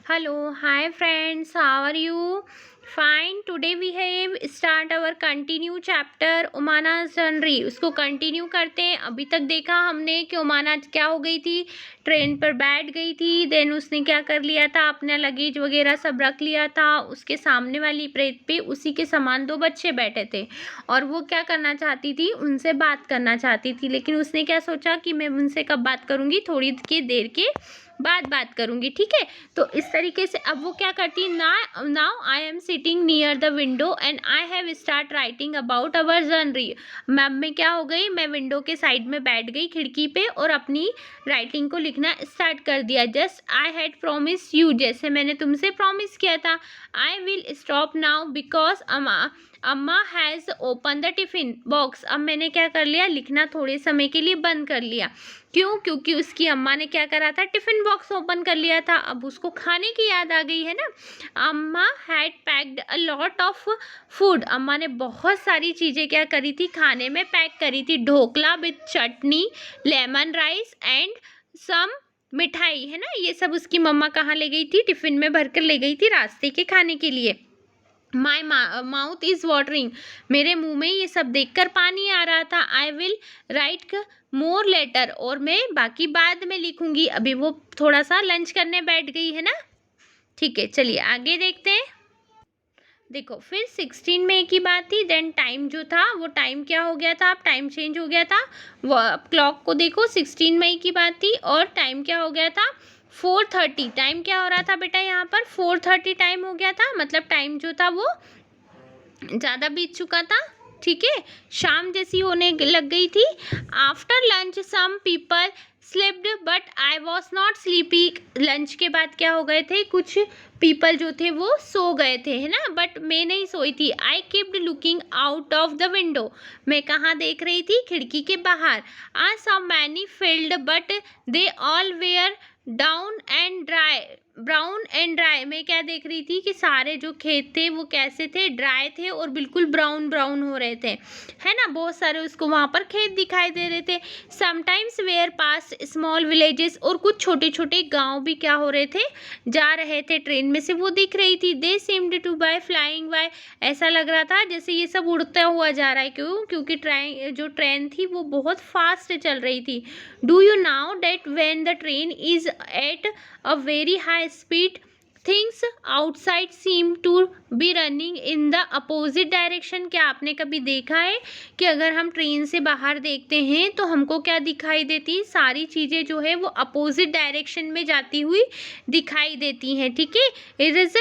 Hello, hi friends, how are you? Fine, today we have start our continue chapter उमाना's journey। उसको continue करते हैं। अभी तक देखा हमने कि उमाना क्या हो गई थी, ट्रेन पर बैठ गई थी। देन उसने क्या कर लिया था, अपना लगेज वगैरह सब रख लिया था। उसके सामने वाली प्लेट पे उसी के समान दो बच्चे बैठे थे और वो क्या करना चाहती थी, उनसे बात करना चाहती थी। लेकिन उसने क्या सोचा कि मैं उनसे कब बात करूँगी, थोड़ी की देर के बाद बात करूँगी, ठीक है। तो इस तरीके से अब वो क्या करती है, now I am sitting near the window and I have start writing about our journey. Ma'am में क्या हो गई, मैं विंडो के साइड में बैठ गई खिड़की पे और अपनी राइटिंग को लिखना स्टार्ट कर दिया। Just I had promise you, जैसे मैंने तुमसे प्रॉमिस किया था। I will stop now because अम्मा has open the tiffin box. अब मैंने क्या कर लिया, लिखना थोड़े समय के लिए बंद कर लिया। क्यों? क्योंकि उसकी अम्मा ने क्या करा था, टिफ़िन बॉक्स ओपन कर लिया था। अब उसको खाने की याद आ गई है ना। अम्मा had packed a lot of food. अम्मा ने बहुत सारी चीज़ें क्या करी थी, खाने में पैक करी थी। Dhokla with chutney, lemon rice and some mithai, है ना। ये सब उसकी मम्मा कहाँ ले गई थी, टिफ़िन में भर कर ले गई थी रास्ते के खाने के लिए। माई माउथ इज़ वाटरिंग, मेरे मुंह में ये सब देखकर पानी आ रहा था। I will write more later, और मैं बाकी बाद में लिखूंगी। अभी वो थोड़ा सा लंच करने बैठ गई है ना। ठीक है, चलिए आगे देखते हैं। देखो फिर 16 मई की बात थी। देन टाइम जो था वो टाइम क्या हो गया था, अब टाइम चेंज हो गया था। वो अब क्लॉक को देखो, 16 मई की बात थी और टाइम क्या हो गया था, 4:30। टाइम क्या हो रहा था बेटा, यहाँ पर 4:30 टाइम हो गया था। मतलब टाइम जो था वो ज़्यादा बीत चुका था, ठीक है। शाम जैसी होने लग गई थी। After lunch some people slipped but I was not sleepy. Lunch के बाद क्या हो गए थे, कुछ पीपल जो थे वो सो गए थे, है ना, बट मैं नहीं सोई थी। I kept looking out of the window, मैं कहाँ देख रही थी, खिड़की के बाहर। I saw many field but they all were down and dry, brown and dry. मैं क्या देख रही थी कि सारे जो खेत थे वो कैसे थे, ड्राई थे और बिल्कुल ब्राउन ब्राउन हो रहे थे, है ना। बहुत सारे उसको वहाँ पर खेत दिखाई दे रहे थे। Sometimes were pass small villages, और कुछ छोटे छोटे गांव भी क्या हो रहे थे, जा रहे थे ट्रेन में से, वो दिख रही थी। They seemed to by flying by, ऐसा लग रहा था जैसे ये सब उड़ता हुआ जा रहा है। क्यों? क्योंकि ट्रेन थी वो बहुत फास्ट चल रही थी। Do you now that when the train is at a very high speed, things outside seem to be running in the opposite direction। क्या आपने कभी देखा है कि अगर हम ट्रेन से बाहर देखते हैं तो हमको क्या दिखाई देती, सारी चीज़ें जो है वो अपोजिट डायरेक्शन में जाती हुई दिखाई देती हैं, ठीक है।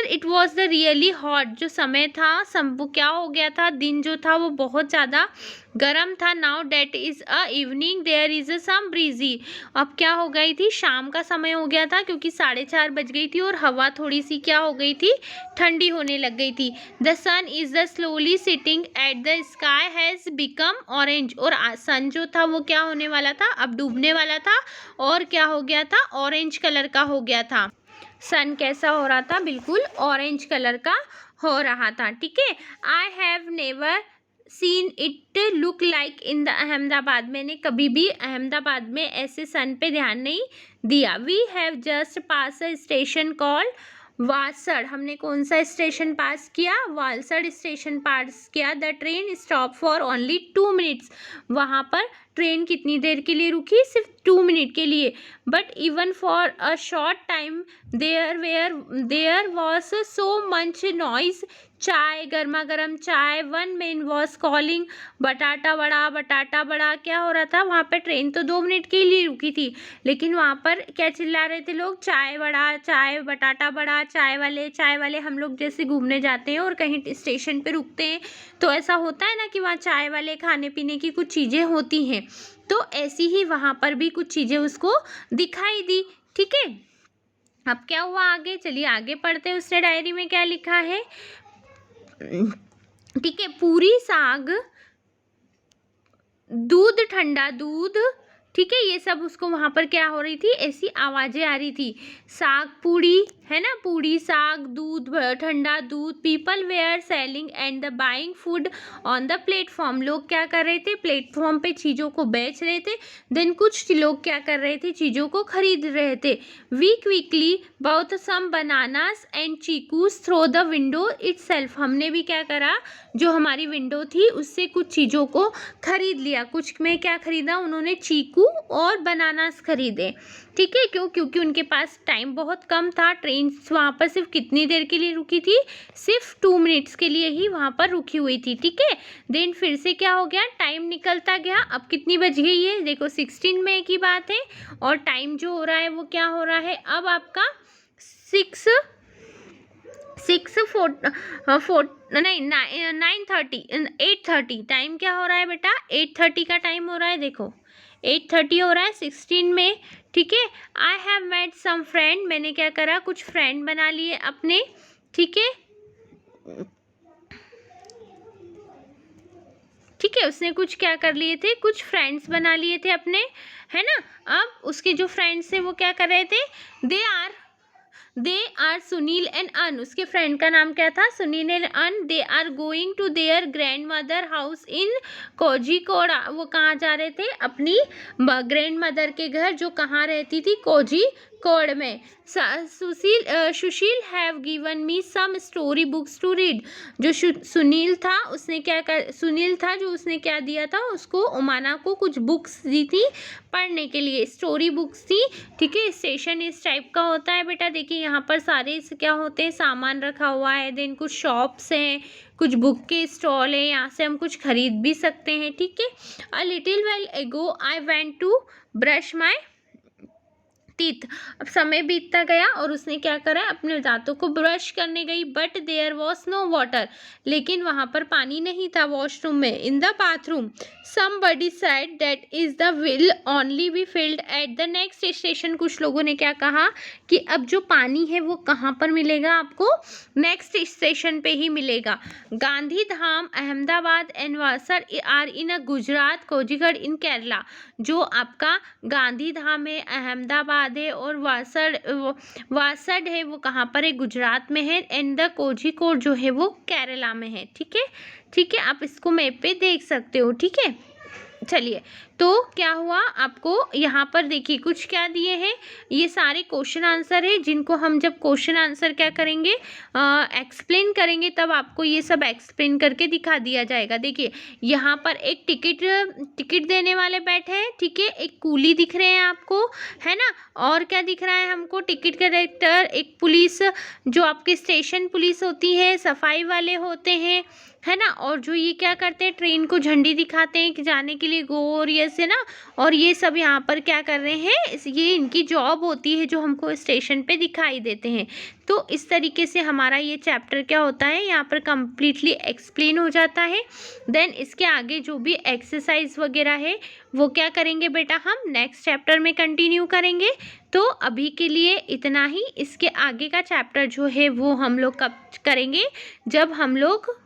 It was the really hot, जो समय था वो क्या हो गया था, दिन जो था वो बहुत ज़्यादा गर्म था। Now that is a evening there is a some breezy, अब क्या हो गई थी, शाम का समय हो गया था क्योंकि 4:30 बज गई थी और हवा थोड़ी सी क्या हो गई थी, ठंडी होने लग गई थी। The sun is the slowly sitting at the sky has become orange, और सन जो था वो क्या होने वाला था, अब डूबने वाला था और क्या हो गया था, ऑरेंज कलर का हो गया था। सन कैसा हो रहा था, बिल्कुल ऑरेंज कलर का हो रहा था, ठीक है। I have never seen it look like in the Ahmedabad, मैंने कभी भी अहमदाबाद में ऐसे सन पे ध्यान नहीं दिया। We have just pass a station called Valsad, हमने कौन सा स्टेशन पास किया, वालसड़ स्टेशन पास किया। The train stop for only 2 minutes, वहाँ पर ट्रेन कितनी देर के लिए रुकी, सिर्फ 2 मिनट के लिए। But even for a short time there was so much noise, चाय, गर्मा गर्म चाय। वन मैन वॉज कॉलिंग बटाटा बड़ा, बटाटा बड़ा। क्या हो रहा था वहाँ पर, ट्रेन तो 2 मिनट के लिए रुकी थी लेकिन वहाँ पर क्या चिल्ला रहे थे लोग, चाय बड़ा, चाय, बटाटा बड़ा, चाय वाले, चाय वाले। हम लोग जैसे घूमने जाते हैं और कहीं स्टेशन पे रुकते हैं तो ऐसा होता है ना कि वहाँ चाय वाले, खाने पीने की कुछ चीज़ें होती हैं, तो ऐसी ही वहाँ पर भी कुछ चीज़ें उसको दिखाई दी, ठीक है। अब क्या हुआ आगे, चलिए आगे पढ़ते हैं। उसने डायरी में क्या लिखा है, ठीक है। पूरी साग, दूध, ठंडा दूध, ठीक है। ये सब उसको वहाँ पर क्या हो रही थी, ऐसी आवाज़ें आ रही थी। साग पूड़ी, है ना, पूड़ी साग दूध ठंडा दूध। People were selling and the buying food on the platform, लोग क्या कर रहे थे, प्लेटफॉर्म पे चीज़ों को बेच रहे थे। देन कुछ लोग क्या कर रहे थे, चीज़ों को खरीद रहे थे। We quickly bought some bananas and chikoos throw the window itself, हमने भी क्या करा, जो हमारी विंडो थी उससे कुछ चीज़ों को खरीद लिया। कुछ में क्या खरीदा उन्होंने, चीकू और बनानास खरीदे, ठीक है। क्यों, क्योंकि उनके पास टाइम बहुत कम था। ट्रेन वहाँ पर सिर्फ कितनी देर के लिए रुकी थी, सिर्फ 2 मिनट्स के लिए ही वहाँ पर रुकी हुई थी, ठीक है। देन फिर से क्या हो गया, टाइम निकलता गया। अब कितनी बज गई है, देखो 16 मई की बात है और टाइम जो हो रहा है वो क्या हो रहा है, अब आपका 8:30 टाइम क्या हो रहा है बेटा, 8:30 का टाइम हो रहा है, देखो 8:30 हो रहा है 16 में, ठीक है। I have met some friend, मैंने क्या करा, कुछ फ्रेंड बना लिए अपने, ठीक है, ठीक है। उसने कुछ क्या कर लिए थे, कुछ फ्रेंड्स बना लिए थे अपने, है ना। अब उसके जो फ्रेंड्स थे वो क्या कर रहे थे, दे आर सुनील एंड अन, उसके फ्रेंड का नाम क्या था, सुनील एंड अन। They are going to their grand mother house in Kozhikode, वो कहाँ जा रहे थे, अपनी ग्रैंड मदर के घर, जो कहाँ रहती थी, कोझीकोड में। Sushil have given me some story books to read, जो सुनील था उसने क्या कर, सुनील था जो उसने क्या दिया था, उसको उमाना को कुछ बुक्स दी थी पढ़ने के लिए, स्टोरी बुक्स थी, ठीक है। स्टेशन इस टाइप का होता है बेटा, देखिए यहाँ पर सारे क्या होते हैं, सामान रखा हुआ है। देन कुछ शॉप्स हैं, कुछ बुक के स्टॉल है, यहाँ से हम कुछ खरीद भी सकते हैं, ठीक है। अ little while ago I went to brush my teeth, अब समय बीतता गया और उसने क्या करा, अपने दांतों को ब्रश करने गई। But there was no water, लेकिन वहाँ पर पानी नहीं था वॉशरूम में। In the bathroom somebody said that is the will only be filled at the next station, कुछ लोगों ने क्या कहा कि अब जो पानी है वो कहाँ पर मिलेगा, आपको नेक्स्ट स्टेशन पे ही मिलेगा। Gandhidham Ahmedabad and Vasad are in a Gujarat, Kozhikode in Kerala, जो आपका गांधी धाम है, अहमदाबाद है और वासड है, वो कहाँ पर है, गुजरात में है। एंड द कोझीकोड जो है वो केरला में है, ठीक है, ठीक है। आप इसको मैप पे देख सकते हो, ठीक है। चलिए, तो क्या हुआ, आपको यहाँ पर देखिए कुछ क्या दिए हैं, ये सारे क्वेश्चन आंसर है, जिनको हम जब क्वेश्चन आंसर क्या करेंगे, एक्सप्लेन करेंगे, तब आपको ये सब एक्सप्लेन करके दिखा दिया जाएगा। देखिए यहाँ पर एक टिकट देने वाले बैठे हैं, ठीक है, एक कूली दिख रहे हैं आपको, है ना, और क्या दिख रहा है हमको, टिकट कलेक्टर, एक पुलिस, जो आपके स्टेशन पुलिस होती है, सफाई वाले होते हैं, है ना, और जो ये क्या करते हैं, ट्रेन को झंडी दिखाते हैं कि जाने के लिए गो, और ये से ना, और ये सब यहाँ पर क्या कर रहे हैं, ये इनकी जॉब होती है जो हमको स्टेशन पे दिखाई देते हैं। तो इस तरीके से हमारा ये चैप्टर क्या होता है, यहाँ पर कम्प्लीटली एक्सप्लेन हो जाता है। देन इसके आगे जो भी एक्सरसाइज वगैरह है वो क्या करेंगे बेटा, हम नेक्स्ट चैप्टर में कंटिन्यू करेंगे। तो अभी के लिए इतना ही, इसके आगे का चैप्टर जो है वो हम लोग कब करेंगे, जब हम लोग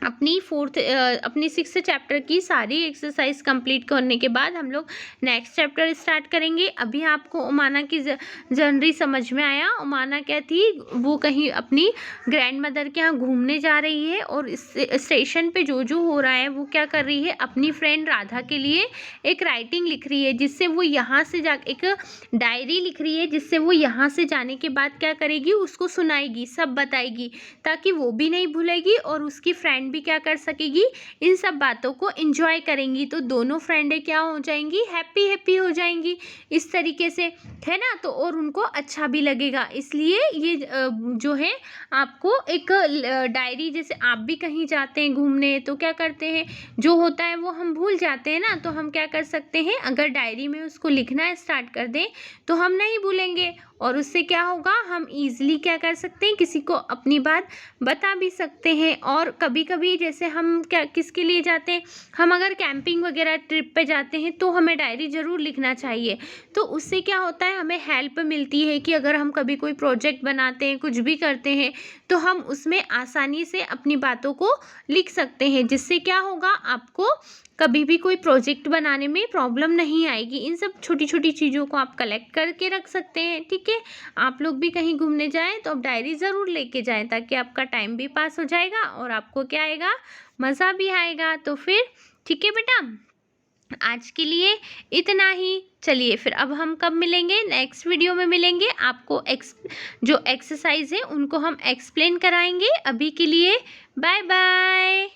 अपनी 6th चैप्टर की सारी एक्सरसाइज कंप्लीट करने के बाद हम लोग नेक्स्ट चैप्टर स्टार्ट करेंगे। अभी आपको उमाना की जर्नी समझ में आया, उमाना क्या थी, वो कहीं अपनी ग्रैंड मदर के यहाँ घूमने जा रही है और इस स्टेशन पे जो जो हो रहा है वो क्या कर रही है, अपनी फ्रेंड राधा के लिए एक राइटिंग लिख रही है, जिससे वो यहाँ से जा एक डायरी लिख रही है, जिससे वो यहाँ से जाने के बाद क्या करेगी, उसको सुनाएगी, सब बताएगी, ताकि वो भी नहीं भूलेगी और उसकी फ्रेंड भी क्या कर सकेगी, इन सब बातों को एंजॉय करेंगी। तो दोनों फ्रेंडें क्या हो जाएंगी, हैप्पी हो जाएंगी इस तरीके से, है ना। तो और उनको अच्छा भी लगेगा, इसलिए ये जो है आपको एक डायरी, जैसे आप भी कहीं जाते हैं घूमने तो क्या करते हैं, जो होता है वो हम भूल जाते हैं ना, तो हम क्या कर सकते हैं, अगर डायरी में उसको लिखना स्टार्ट कर दें तो हम नहीं भूलेंगे, और उससे क्या होगा, हम ईजिली क्या कर सकते हैं, किसी को अपनी बात बता भी सकते हैं। और कभी कभी जैसे हम क्या किसके लिए जाते हैं, हम अगर कैंपिंग वगैरह ट्रिप पे जाते हैं तो हमें डायरी ज़रूर लिखना चाहिए। तो उससे क्या होता है, हमें हेल्प मिलती है कि अगर हम कभी कोई प्रोजेक्ट बनाते हैं, कुछ भी करते हैं, तो हम उसमें आसानी से अपनी बातों को लिख सकते हैं, जिससे क्या होगा, आपको कभी भी कोई प्रोजेक्ट बनाने में प्रॉब्लम नहीं आएगी। इन सब छोटी छोटी चीज़ों को आप कलेक्ट करके रख सकते हैं, ठीक है। आप लोग भी कहीं घूमने जाएं तो आप डायरी ज़रूर लेके जाएं, ताकि आपका टाइम भी पास हो जाएगा और आपको क्या आएगा, मज़ा भी आएगा। तो फिर ठीक है बेटा, आज के लिए इतना ही। चलिए फिर अब हम कब मिलेंगे, नेक्स्ट वीडियो में मिलेंगे। आपको जो एक्सरसाइज है उनको हम एक्सप्लेन कराएंगे। अभी के लिए बाय बाय।